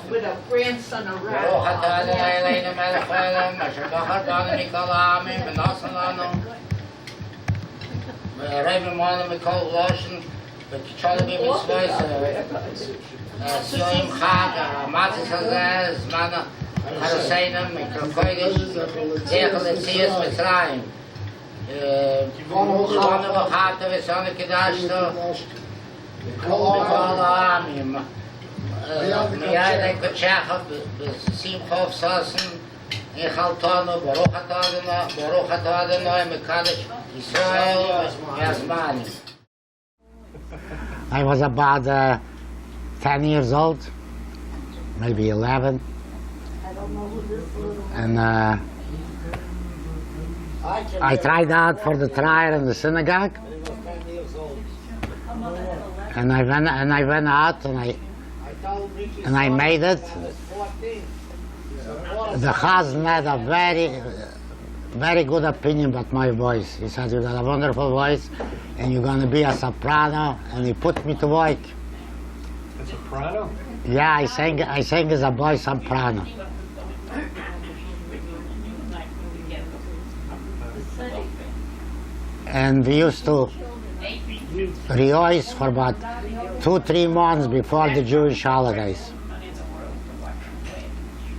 With a grandson around. Every morning we call washing, but try to be with voice. Sioim Chag, Matzis Hazaz, Mana, Haraseinam, Mikrokoidish, Zechel Etzias Mitzrayim. Shana Vachata, Vesana Kedashto, Kol Amim. Miyadek Kachachov, Simchov Sassen, Echaltano, Baruch Atadano, Mekadesh, Israel, Yasmani. I was about 10 years old, maybe 11, and I tried out for the trial in the synagogue, and I went out and I made it. The Chazan had a very good opinion about my voice. He said, you got a wonderful voice, and you're going to be a soprano, and he put me to work. A soprano? Yeah, I sang as a boy soprano. And we used to rehearse for about 2-3 months before the Jewish holidays.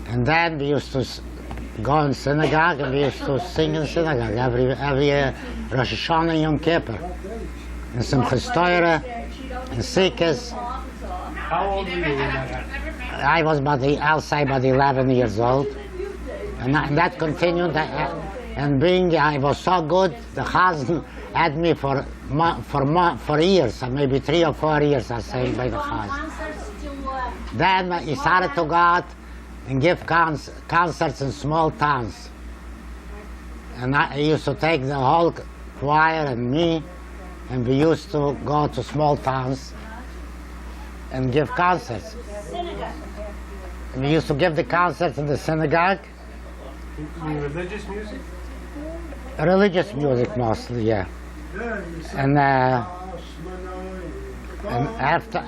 And then we used to go in synagogue, and we used to sing in synagogue every Rosh Hashanah and Yom Kippur. And Simchas Torah, and Sikkos. How old were you when that happened? I was I'll say about 11 years old. And that continued, and I was so good, the Chazan had me for years, maybe 3 or 4 years I sang by the Chazan. Then he started to go out and give concerts in small towns. And I used to take the whole choir and me, and we used to go to small towns and give concerts. And we used to give the concerts in the synagogue. Religious music? Religious music mostly, yeah. And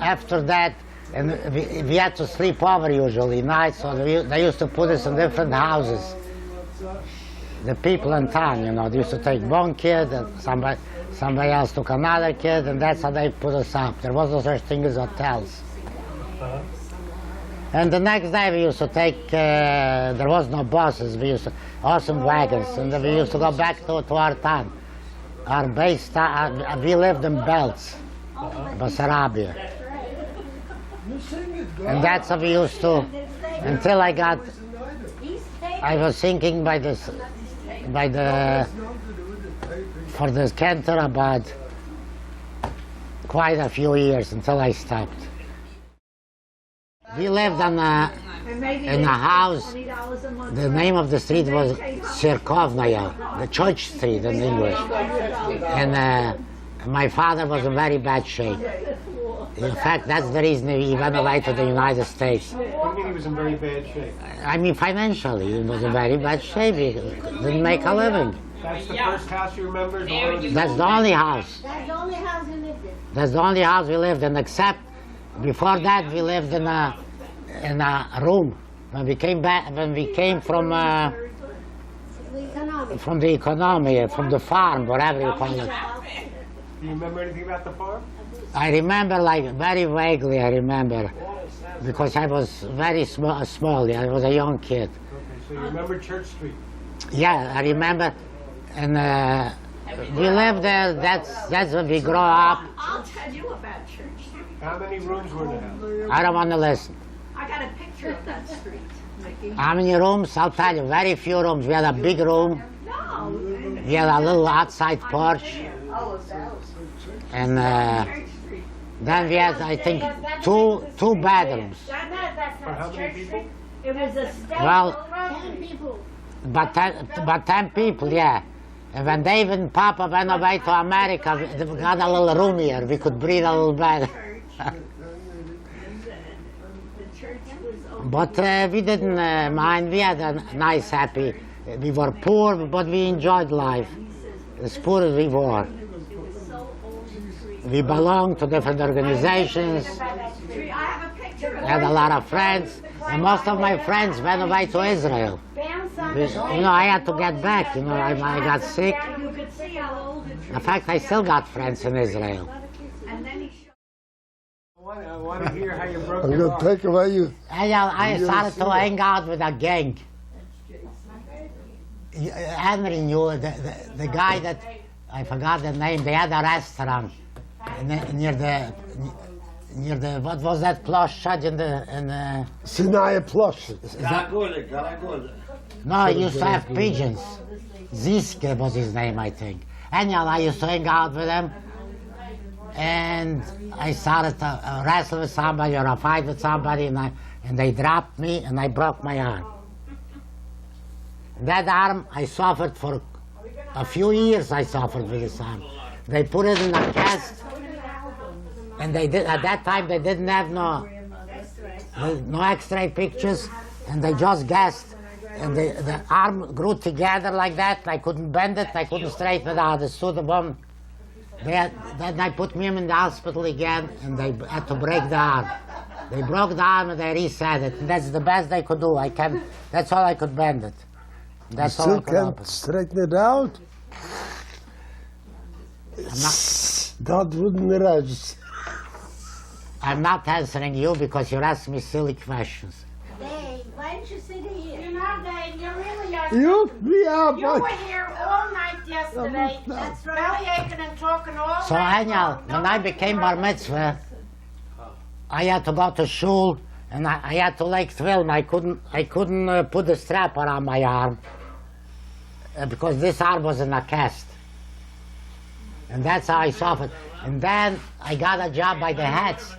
after that, and we had to sleep over usually nights, so they used to put us in different houses. The people in town, you know, they used to take one kid, and somebody else took another kid, and that's how they put us up. There was no such thing as hotels. And the next day we used to take, there was no buses, we used to, awesome wagons, and then we used to go back to our town. Our base town, we lived in Belts, Bessarabia. And that's how we used to, until I was thinking for the cantor about quite a few years until I stopped. We lived in a house, the name of the street was Tsirkovnaya, the church street in English. And my father was in very bad shape. In fact, that's the reason he went away to the United States. What do you mean he was in very bad shape? I mean, financially, he was in very bad shape. He didn't make a living. That's the first house you remember? That's the only house. That's the only house you lived in? That's the only house we lived in, except before that we lived in a room. When we came from the economy, from the farm, whatever you call it. Do you remember anything about the farm? I remember, like, very vaguely I remember, because I was very small, I was a young kid. Okay, so you remember Church Street? Yeah, I remember, and we lived there, that's when we grew up. I'll tell you about Church Street. How many rooms were there? I don't want to listen. I got a picture of that street, Mickey. How many rooms? I'll tell you, very few rooms. We had a big room, No. we had a little outside porch, Oh, that was and Church Street. then we had, I think, two bedrooms. For how many people? It was a step. Well, 10 people. but 10 people, yeah. And when Dave and Papa went away to America, we got a little room here. We could breathe a little better. But we didn't mind. We had a nice, happy. We were poor, but we enjoyed life. As poor as we were. we belonged to different organizations, had a lot of friends, and most of my friends went away to Israel. I had to get back, I got sick. In fact, I still got friends in Israel. I want to hear how you broke I'm your going arm. to take away you. And I started to hang out with a gang. Henry knew the guy that, I forgot the name, they had a restaurant near the what was that ploshad in the Sinai Plush. no, he used to have pigeons. Ziske was his name, I think. Anyhow, I used to hang out with him, and I started to wrestle with somebody or a fight with somebody, and they dropped me, and I broke my arm. That arm, I suffered for a few years. I suffered with this arm. They put it in a cast, and they did. At that time, they didn't have no X-ray pictures, and they just gassed. And the arm grew together like that. I couldn't bend it. I couldn't straighten it out. They stood upon. Then they put me in the hospital again, and they had to break the arm. They broke the arm and they reset it. And that's the best they could do. That's all I could bend it. That's all I Still could open. can't straighten it out? That wouldn't rest. I'm not answering you because you're asking me silly questions. Dave, why don't you sit here? You know, Dave, you really are. You be up. You were here all night yesterday. That's belly aching and talking all So night. anyhow, when I became bar mitzvah, I had to go to shul, and I had to like film. I couldn't put the strap around my arm because this arm was in a cast, and that's how I suffered. And then I got a job by the hats.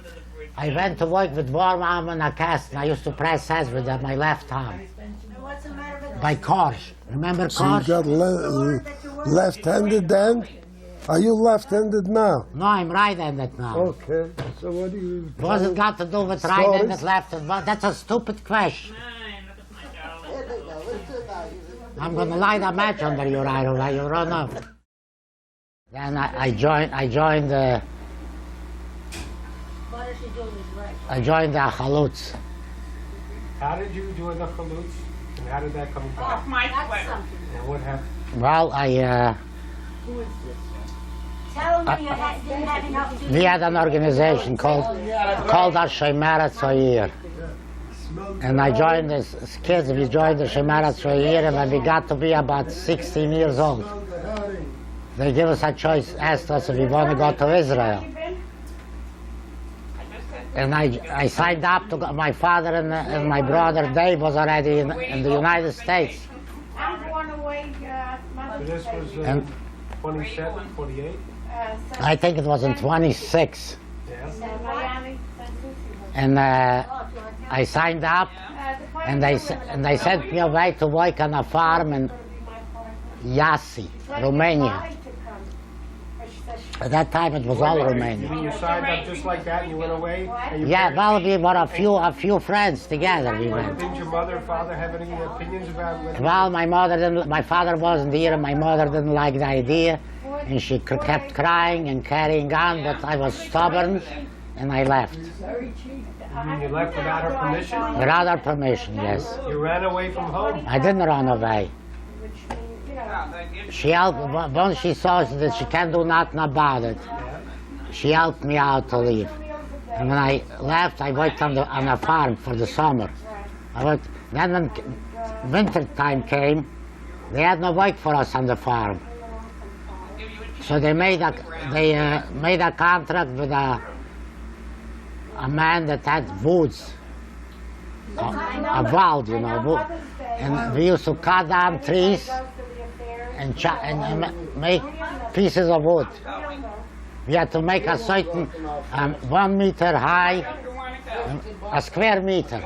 I went to work with one arm in a cast, and I used to press heads with my left arm What's the matter with by Korsh. Remember So you Korsh? got left-handed then? Are you left-handed now? No, I'm right-handed now. Okay. So what do you... What's it got to do with Sorry. right-handed, left-handed? Well, that's a stupid question. I'm going to light a match under you right away. You run off. Then I joined the Chalutz. How did you join the Chalutz? And how did that come about? Off my sweater. And what happened? Well, Tell me you didn't have enough to we had an organization called Shemarat Soyer. And I joined as kids, we joined the Shemarat Soyer, and when we got to be about 16 years old, they gave us a choice, asked us if we want to go to Israel. And I signed up to go. My father and my brother Dave was already in the United States. I'm going away. So this was And 27, 48? I think it was in 26. Yeah. Miami. And I signed up, and they sent me away to work on a farm in Iasi, Romania. At that time, it was all You Romania. mean you signed up just like that and you went away? And your Yeah, parents- well, we were a few friends together. We went. Didn't your mother and father have any opinions about whether... Well, my father wasn't here, and my mother didn't like the idea, and she kept crying and carrying on. But I was stubborn, and I left You mean you left without her permission? without her permission. Yes, You ran away from home? I didn't run away. She helped, once she saw that she can't do nothing about it, she helped me out to leave. And when I left, I worked on a farm for the summer. Then when winter time came, they had no work for us on the farm. So they made a contract with a man that had woods, a wald, and we used to cut down trees and make pieces of wood. We had to make a certain 1 meter high, a square meter,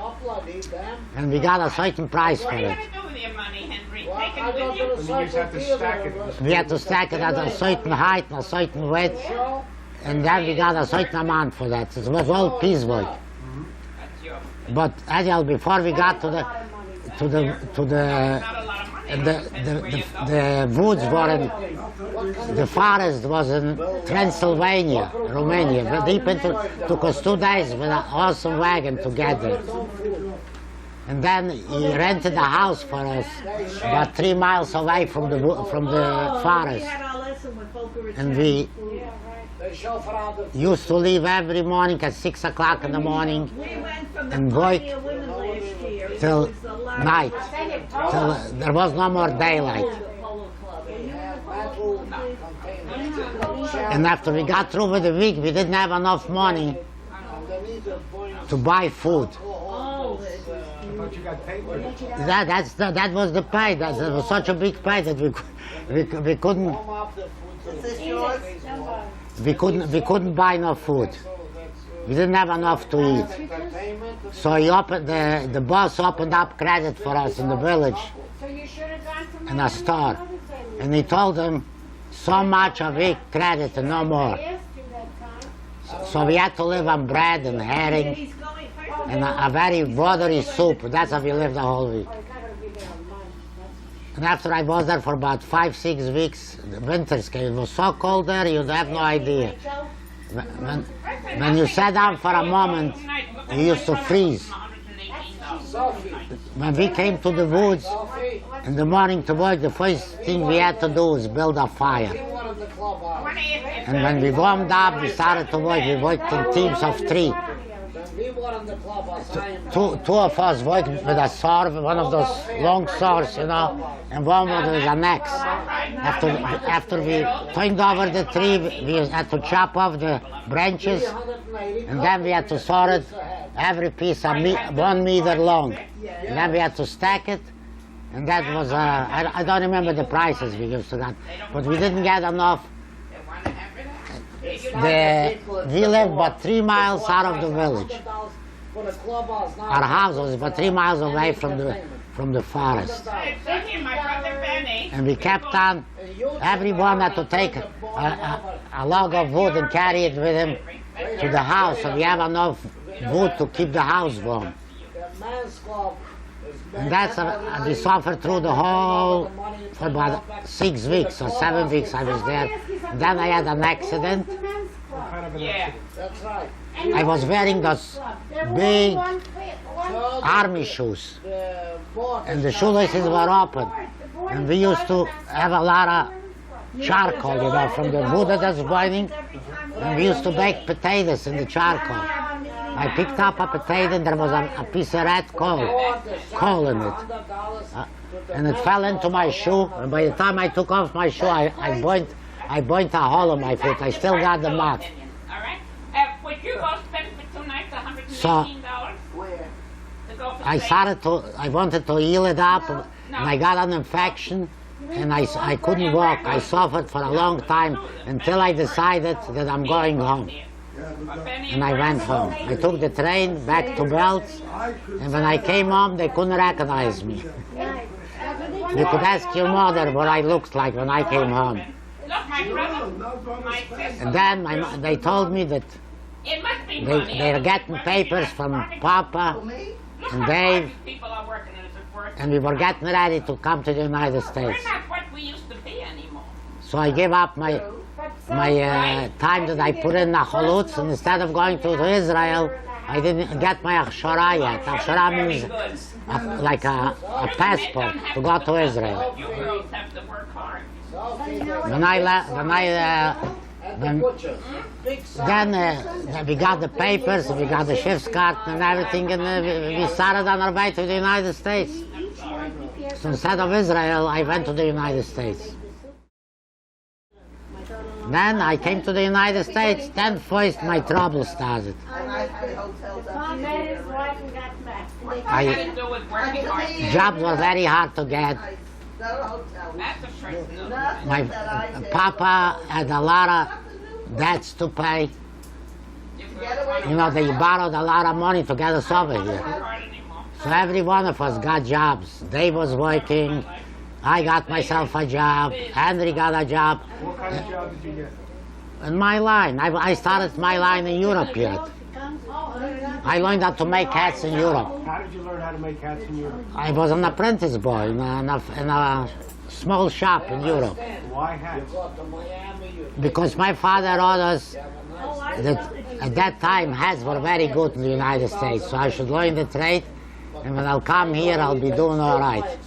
and we got a certain price for What are you it. going to do with your money, Henry? Take it with you? And you just have to stack it. We had to stack it at a certain height and a certain width, and then we got a certain amount for that. It was all piecework. That's yours. But anyhow, before we got to the Not a lot of money. and the woods were in, the forest was in Transylvania, Romania. But deep into, took us 2 days with an awesome wagon to get there. And then he rented a house for us about 3 miles away from the forest. And we used to leave every morning at 6 o'clock in the morning and work till night, till there was no more daylight. And after we got through with the week, we didn't have enough money to buy food. But you got paid for it. That was the pay. That was such a big pay that we couldn't buy no food. We didn't have enough to eat. So he opened the boss opened up credit for us in the village, in a store, and he told them so much a week credit and no more. So we had to live on bread and herring and a very watery soup. That's how we lived the whole week. And after I was there for about 5-6 weeks, the winters came. It was so cold there, you'd have no idea. When you sat down for a moment, you used to freeze. When we came to the woods in the morning to work, the first thing we had to do was build a fire. And when we warmed up, we started to work. We worked in teams of 3. Two of us worked with a saw, one of those long saws, and one with an axe. After we turned over the tree, we had to chop off the branches, and then we had to saw it, every piece 1 meter long. And then we had to stack it, and that was, I don't remember the prices we used to get, but we didn't get enough. We lived about 3 miles out of the village. Our house was about 3 miles away from the forest. And we kept on, everyone had to take a log of wood and carry it with him to the house, so we have enough wood to keep the house warm. And that's, we suffered through the whole, for about 6 weeks or 7 weeks I was there. And then I had an accident. What kind of an accident? That's right. I was wearing those big army shoes, and the shoelaces were open. And we used to have a lot of charcoal, from the wood that was burning, and we used to bake potatoes in the charcoal. I picked up a potato and there was a piece of red coal in it. And it fell into my shoe, and by the time I took off my shoe, I burnt a hole in my foot. I still got the mark. All right. Would you go spend for 2 nights $118? So, I wanted to heal it up, and I got an infection, and I couldn't walk. I suffered for a long time until I decided that I'm going home. And I went home. I took the train back to Belts, and when I came home, they couldn't recognize me. You could ask your mother what I looked like when I came home. Look, my brother, my sister. And then they told me that It must be money. they were getting papers from Papa and Dave, People are working and it's worth. and we were getting ready to come to the United We're States. not what we used to be anymore. So I gave up my time that I put in the Chalutz, and instead of going to Israel, I didn't get my Akshara yet. Akshara means like a passport to go to Israel. You girls have to work hard. Then we got the papers, we got the Schiffskarte and everything, and we started on our way to the United States. So instead of Israel, I went to the United States. Then I came to the United States, then first my trouble started. Jobs were very hard to get. That's a first note. My Papa had a lot of debts to pay. They borrowed a lot of money to get us over here. So every one of us got jobs. Dave was working, I got myself a job, Henry got a job. What kind of job did you get? In my line, I started my line in Europe yet. I learned how to make hats in Europe. How did you learn how to make hats in Europe? I was an apprentice boy in a small shop in Europe. Why hats? Because my father wrote us that at that time hats were very good in the United States, so I should learn the trade, and when I'll come here I'll be doing all right.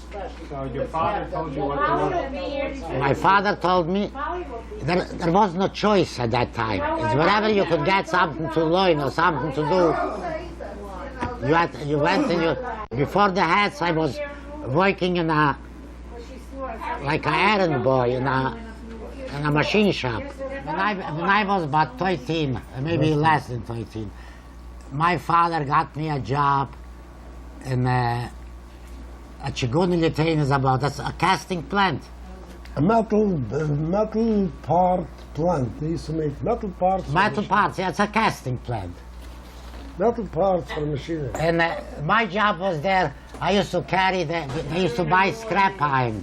So your father told you what to learn? My father told me there was no choice at that time. It's wherever you could get something to learn or something to do. You went and before the hats I was working in like an errand boy in a machine shop. When I was about 13, maybe less than 13, my father got me a job in a Chiguni Lithuania is about. That's a casting plant. A metal part plant. They used to make metal parts. Metal parts, yeah, it's a casting plant. Metal parts for machinery. And my job was there. I used to carry they used to buy scrap iron.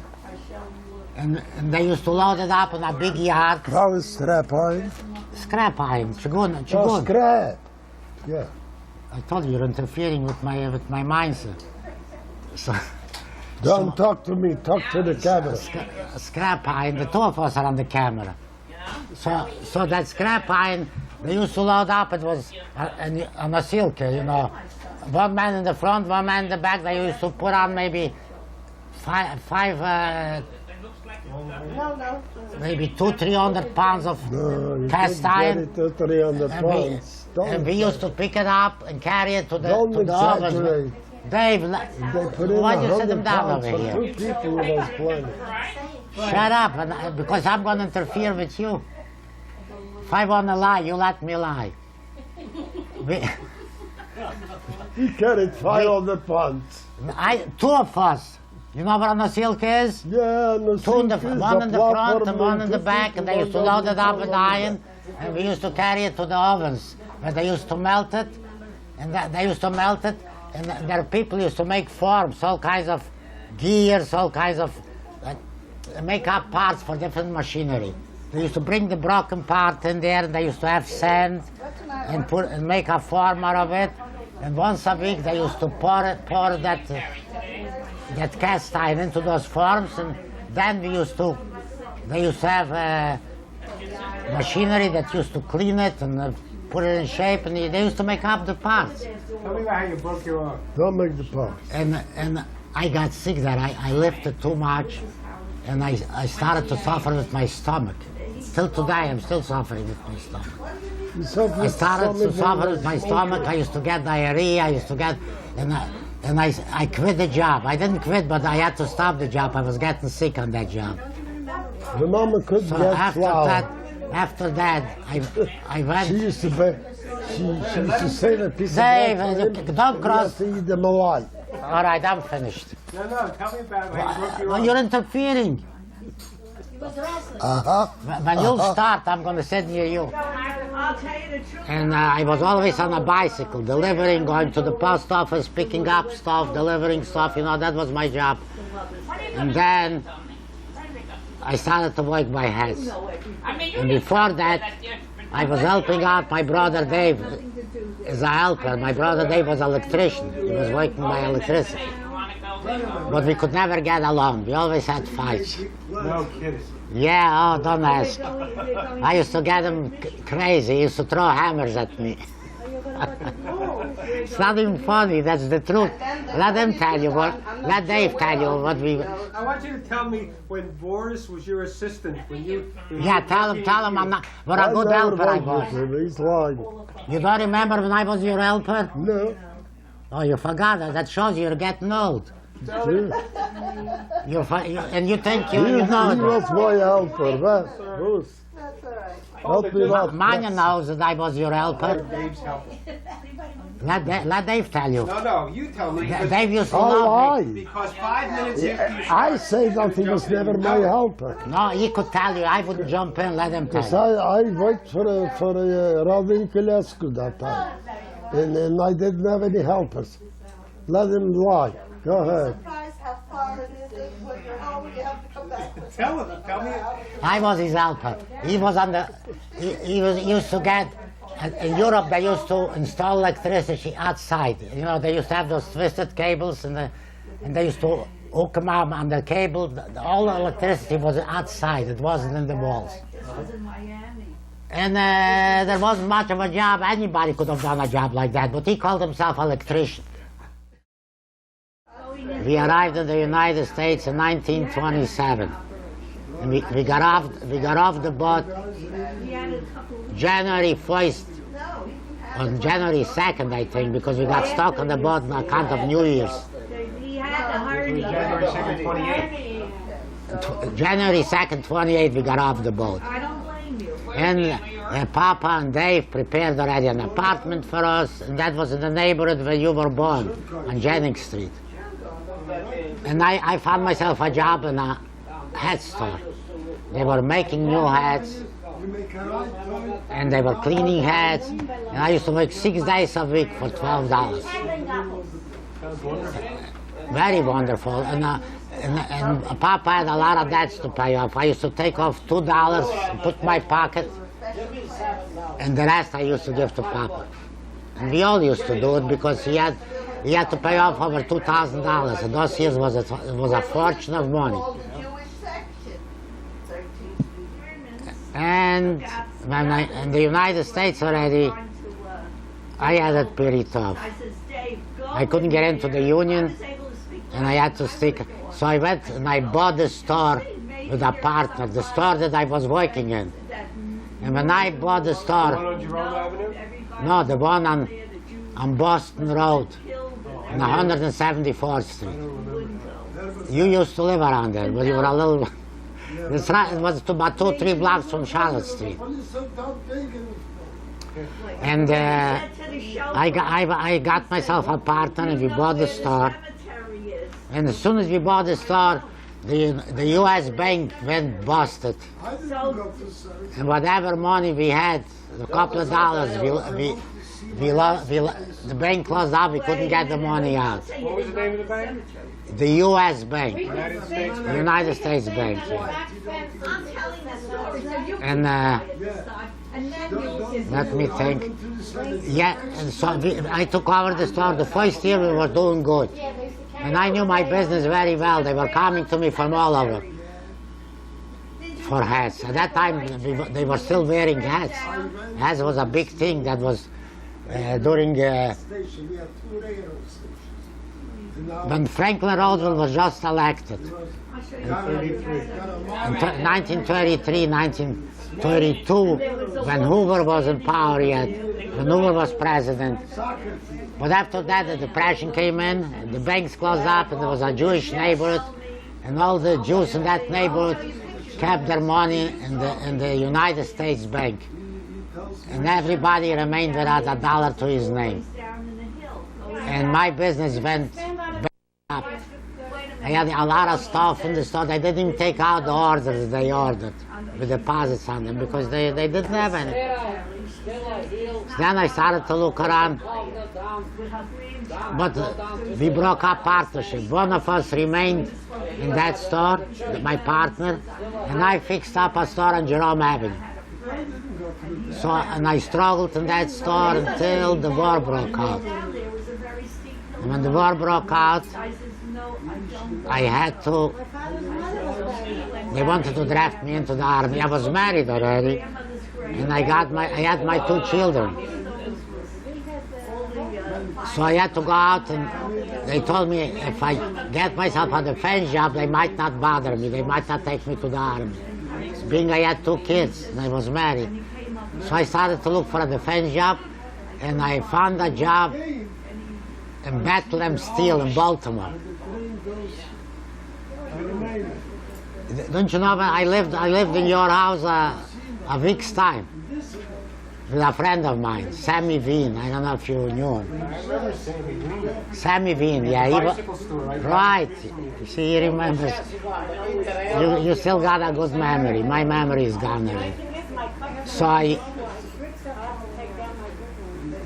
And they used to load it up in a big yard. How is scrap iron? Scrap iron, chigun. Oh, scrap. Yeah. I told you, you're interfering with my mindset. So, Don't talk to me, talk to the camera. scrap iron, the two of us are on the camera. So that scrap iron, they used to load up, it was on a silk, you know. One man in the front, one man in the back, they used to put on maybe maybe 200-300 pounds of cast iron. 300 pounds. And we used to pick it up and carry it to the oven. Exaggerate. Dave, They put in why do you sit them 100 down pounds over for here? 2 people in those planets. Shut up, because I'm going to interfere with you. If I want to lie, you let me lie. He carried 500 pounds. Two of us. You know what a silk is? Yeah, and the Two in the, silk is one in the front platform and one in the 50 back, and they used to people load it up with on iron, and we used to carry it to the ovens, where they used to melt it, and they used to melt it, and there people used to make forms, all kinds of gears, all kinds of make up parts for different machinery. They used to bring the broken part in there, and they used to have sand and make a form out of it, and once a week they used to pour that cast iron into those forms, and then they used to have machinery that used to clean it and put it in shape, and they used to make up the parts. Tell me about how you broke your arm. Don't make the parts. And I got sick there. I lifted too much, and I started to suffer with my stomach. Till today, I'm still suffering with my stomach. I started to suffer with my stomach. I used to get diarrhea. I used to get, and I quit the job. I didn't quit, but I had to stop the job. I was getting sick on that job. The mama couldn't So get flour. after that, I went. She used to say that people Dave, bread for him, don't and cross. you have to eat them alive. All right, I'm finished. No, tell me about how you broke your Well, arm. you're interfering. When you start, I'm going to sit near you. I'll tell you the truth. And I was always on a bicycle, delivering, going to the post office, picking up stuff, delivering stuff, you know, that was my job. And then I started to work by hands. And before that, I was helping out my brother Dave as a helper. My brother Dave was an electrician. He was working by electricity. But we could never get along. We always had fights. No kidding. Yeah, oh, don't ask. I used to get him crazy. He used to throw hammers at me. It's not even funny, that's the truth. Let him tell you let Dave tell you what we... I want you to tell me when Boris was your assistant, when you... Yeah, tell him I'm not... What a good helper I was. He's lying. You don't remember when I was your helper? No. Oh, you forgot that. That shows you're getting old. See? And you think you He know it. was my helper, right? Bruce. Help me out. Manya knows that I was your helper. Dave's helper. Let Dave tell you. No, you tell me. Because, Dave used to Oh, love me. I. because 5 minutes after you I say that he was never my helper. No, he could tell you. I wouldn't jump in, let him tell Because you. I worked for Radin Kulescu that time. And I didn't have any helpers. Let him lie. Go ahead. Surprised how far it is when you're home, you have to come back. tell me. I was his helper. He was on the... He used to get In Europe, they used to install electricity outside. You know, they used to have those twisted cables, and they used to hook them up on the cable. All the electricity was outside. It wasn't in the walls. And there wasn't much of a job. Anybody could have done a job like that, but he called himself electrician. We arrived in the United States in 1927. And we got off the boat January 1st, on January 2nd, I think, because we got stuck on the boat on account of New Year's. January 2nd, 28. January 2nd, 28, we got off the boat. I don't blame you. And Papa and Dave prepared already an apartment for us, and that was in the neighborhood where you were born, on Jennings Street. And I found myself a job in a hat store. They were making new hats, and they were cleaning hats, and I used to work 6 days a week for $12. Very wonderful. And Papa had a lot of debts to pay off. I used to take off $2 and put in my pocket, and the rest I used to give to Papa. And we all used to do it because he had to pay off over $2,000. And those years was a fortune of money. And when in the United States already, I had it pretty tough. I couldn't get into the union, and I had to stick. So I went and I bought the store with a partner, the store that I was working in. And when I bought the store, On Jerome Avenue? no, the one on Boston Road, on 174th Street. You used to live around there, but you were a little. It was about 2-3 blocks from Charlotte Street. And I got myself a partner, and we bought the store. And as soon as we bought the store, the U.S. bank went busted. And whatever money we had, a couple of dollars, the bank closed up. We couldn't get the money out. What was the name of the bank? The U.S. Bank, United States the United States Bank. And let me think. Yeah, and so I took over the store. The first year we were doing good. And I knew my business very well. They were coming to me from all over for hats. At that time, they were still wearing hats. Hats was a big thing. That was during when Franklin Roosevelt was just elected. In 1933, 1932, when Hoover was in power yet, when Hoover was president. But after that, the Depression came in, and the banks closed up, and there was a Jewish neighborhood, and all the Jews in that neighborhood kept their money in the United States Bank. And everybody remained without a dollar to his name. And my business went up. I had a lot of stuff in the store. They didn't even take out the orders they ordered with deposits on them because they didn't have any. Then I started to look around. But we broke up partnership. One of us remained in that store, my partner, and I fixed up a store on Jerome Avenue. So, and I struggled in that store until the war broke out. And when the war broke out, I had to, they wanted to draft me into the army. I was married already, and I had my 2 children. So I had to go out, and they told me if I get myself a defense job, they might not bother me. They might not take me to the army. Being I had 2 kids, and I was married. So I started to look for a defense job, and I found a job in Bethlehem Steel in Baltimore. Don't you know, I lived in your house a week's time with a friend of mine, Sammy Bean. I don't know if you knew him. I remember Sammy Bean. Sammy Bean, yeah. He Bicycle store, right? right. See, he remembers. You still got a good memory. My memory is gone already. So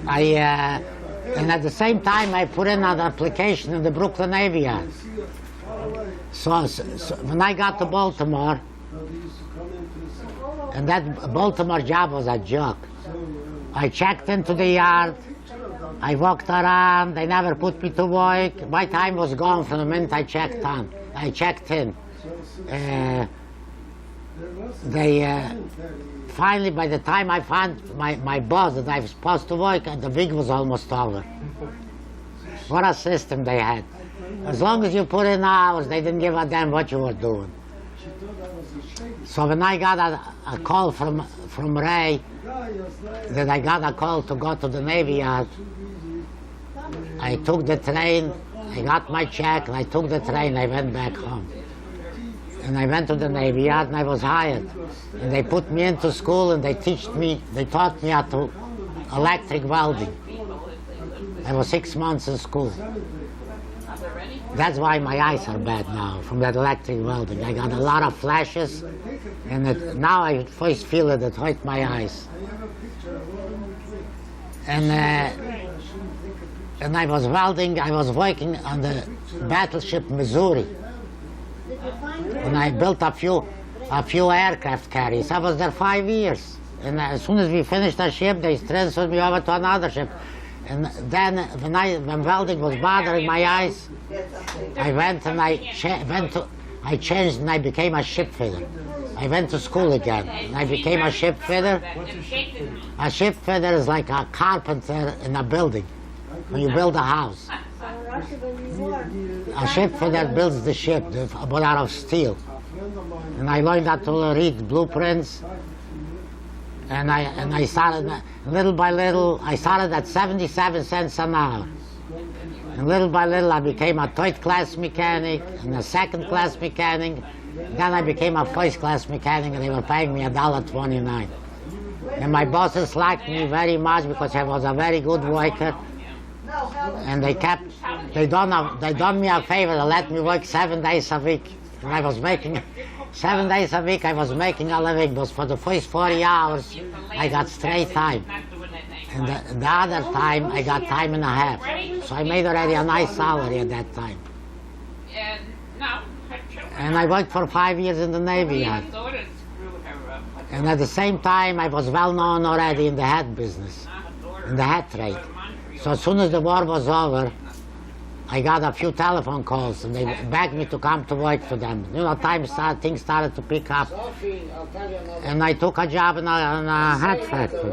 and at the same time, I put in an application in the Brooklyn Avion. So when I got to Baltimore, and that Baltimore job was a joke. I checked into the yard. I walked around. They never put me to work. My time was gone from the minute I checked on. I checked in. Finally, by the time I found my boss that I was supposed to work, the week was almost over. What a system they had. As long as you put in hours, they didn't give a damn what you were doing. So when I got a call from Ray, that I got a call to go to the Navy Yard, I took the train, I got my check, and I took the train, I went back home. And I went to the Navy Yard and I was hired. And they put me into school and they taught me how to electric welding. I was 6 months in school. That's why my eyes are bad now, from that electric welding. I got a lot of flashes, and now I first feel it hurt my eyes. And I was welding, I was working on the battleship Missouri. And I built a few aircraft carriers. I was there 5 years. And as soon as we finished the ship, they transferred me over to another ship. And then when welding was bothering my eyes, I went and I changed and I became a ship fitter. I went to school again and I became a ship fitter. A ship fitter is like a carpenter in a building. When you build a house, a ship fitter builds the ship, but out of steel. And I learned how to read blueprints. And I started, little by little, I started at 77 cents an hour. And little by little, I became a third-class mechanic and a second-class mechanic. Then I became a first-class mechanic, and they were paying me $1.29. And my bosses liked me very much because I was a very good worker. And they done me a favor to let me work 7 days a week. And I was making 7 days a week. I was making a living, but for the first 40 hours, I got straight time. And the other time, I got time and a half. So I made already a nice salary at that time. And I worked for 5 years in the Navy Yard. And at the same time, I was well known already in the hat business, in the hat trade. So as soon as the war was over, I got a few telephone calls and they begged me to come to work for them. You know, things started to pick up. And I took a job in a hat factory.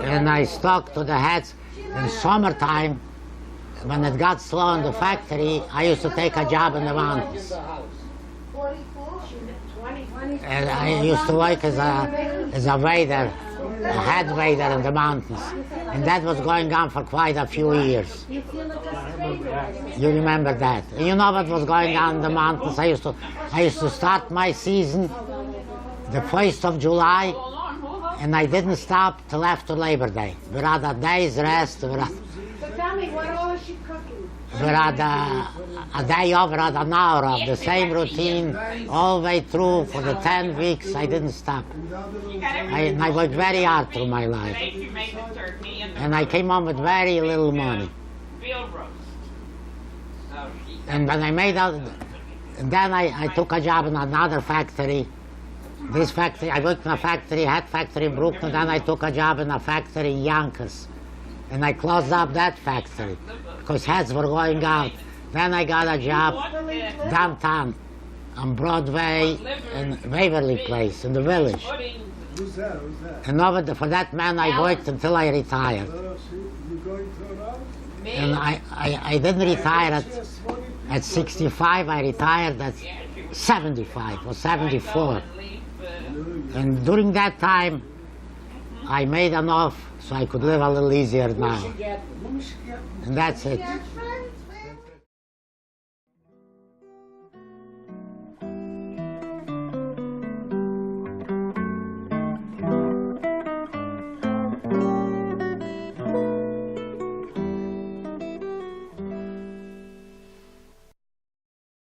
And I stuck to the hats. In summertime, when it got slow in the factory, I used to take a job in the mountains. And I used to work as a wader, a head wader in the mountains. And that was going on for quite a few years. You remember that. And you know what was going on in the mountains? I used to start my season the 1st of July, and I didn't stop till after Labor Day. We had a day's rest. So tell me, what all is she cooking? We had a day off, we had an hour of the same routine all the way through for the 10 weeks. I didn't stop. I worked very hard through my life. And I came home with very little money. And when I made out, then I took a job in another factory. This factory, I worked in a factory, hat factory in Brooklyn. Then I took a job in a factory in Yonkers. And I closed up that factory because hats were going out. Then I got a job downtown on Broadway in Waverly Place in the Village. And for that man I worked until I retired. And I didn't retire at 65, I retired at 75 or 74. And during that time, I made enough so I could live a little easier now. And that's it.